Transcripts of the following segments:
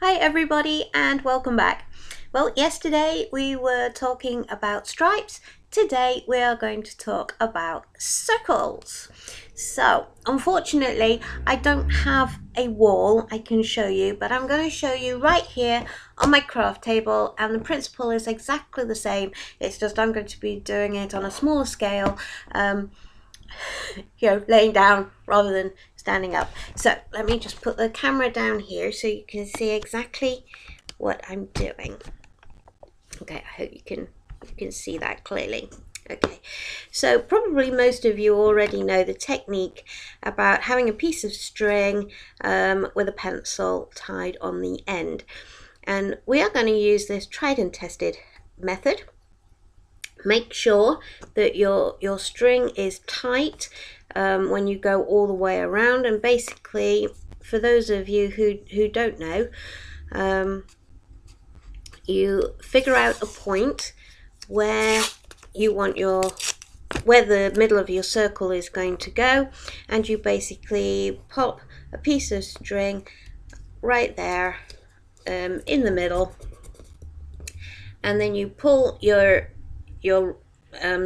Hi everybody and welcome back. Well, yesterday we were talking about stripes. Today we are going to talk about circles. So, unfortunately, I don't have a wall I can show you, but I'm going to show you right here on my craft table, and the principle is exactly the same. It's just I'm going to be doing it on a smaller scale. Laying down rather than standing up. So let me just put the camera down here so you can see exactly what I'm doing. Okay, I hope you can see that clearly. Okay, so probably most of you already know the technique about having a piece of string with a pencil tied on the end, and we are going to use this tried and tested method. Make sure that your string is tight when you go all the way around, and basically, for those of you who don't know, you figure out a point where you want where the middle of your circle is going to go, and you basically pop a piece of string right there in the middle, and then you pull your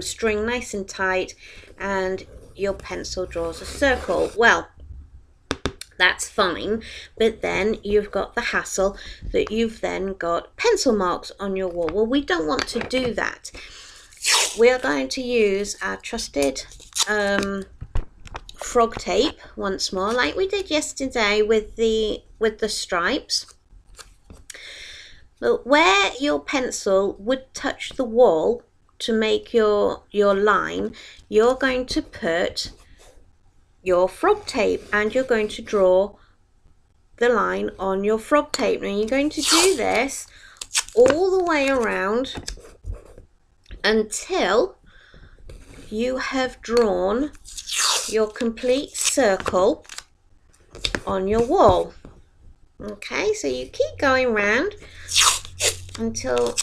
string nice and tight, and your pencil draws a circle. Well, that's fine, but then you've got the hassle that you've then got pencil marks on your wall. Well, we don't want to do that. We are going to use our trusted frog tape once more, like we did yesterday with the stripes. But where your pencil would touch the wall to make your line, you're going to put your frog tape, and you're going to draw the line on your frog tape. Now you're going to do this all the way around until you have drawn your complete circle on your wall. Okay, so you keep going around until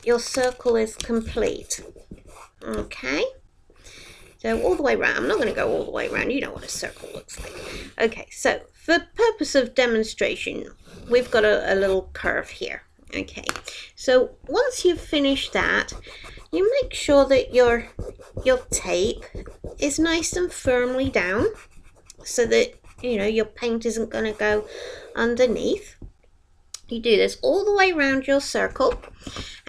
your circle is complete. Okay, so all the way around. I'm not going to go all the way around. You know what a circle looks like. Okay, so for purpose of demonstration, we've got a little curve here. Okay, so once you've finished that, you make sure that your tape is nice and firmly down, so that your paint isn't going to go underneath. You do this all the way around your circle,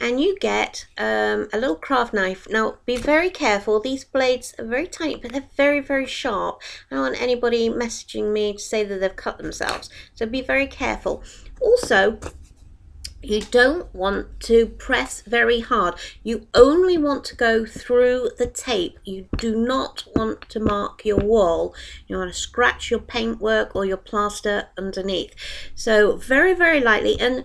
and you get a little craft knife. Now be very careful, these blades are very tiny, but they're very, very sharp. I don't want anybody messaging me to say that they've cut themselves, so be very careful. Also, you don't want to press very hard. You only want to go through the tape. You do not want to mark your wall. You want to scratch your paintwork or your plaster underneath. So very, very lightly. And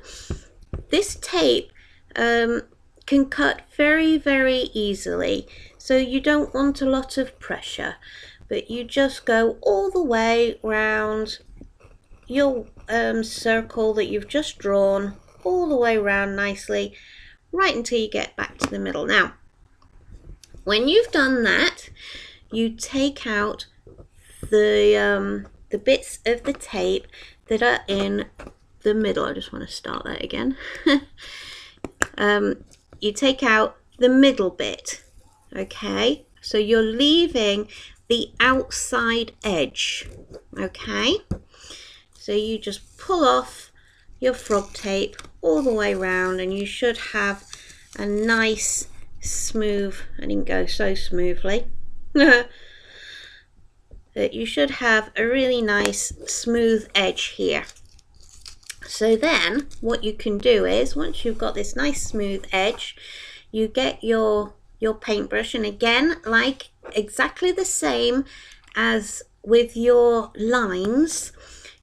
this tape can cut very, very easily. So you don't want a lot of pressure, but you just go all the way around your circle that you've just drawn, all the way around nicely, right until you get back to the middle. Now, when you've done that, you take out the bits of the tape that are in the middle. I just want to start that again. You take out the middle bit. Okay, so you're leaving the outside edge. Okay, so you just pull off your frog tape all the way around, and you should have a nice smooth, I didn't go so smoothly, that you should have a really nice smooth edge here. So then what you can do is, once you've got this nice smooth edge, you get your paintbrush, and again, like exactly the same as with your lines,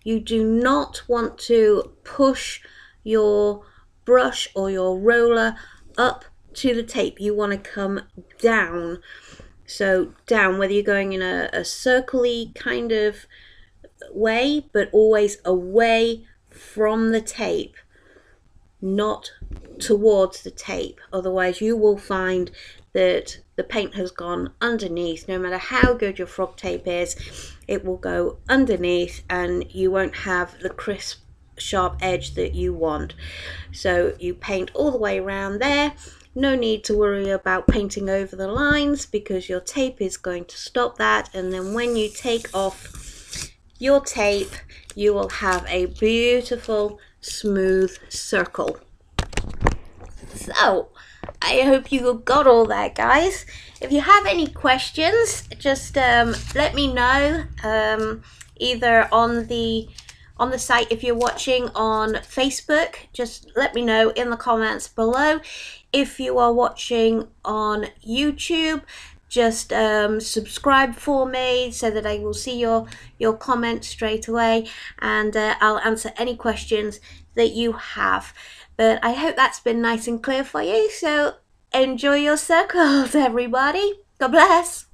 you do not want to push your brush or your roller up to the tape. You want to come down. So down, whether you're going in a circle-y kind of way, but always away from the tape, not towards the tape. Otherwise you will find that the paint has gone underneath. No matter how good your frog tape is, it will go underneath, and you won't have the crisp sharp edge that you want. So you paint all the way around there. No need to worry about painting over the lines because your tape is going to stop that. And then when you take off your tape, you will have a beautiful smooth circle. So I hope you got all that, guys. If you have any questions, just let me know, either on the site. If you're watching on Facebook, just let me know in the comments below. If you are watching on YouTube, just subscribe for me so that I will see your comments straight away, and I'll answer any questions that you have. But I hope that's been nice and clear for you. So enjoy your circles, everybody. God bless.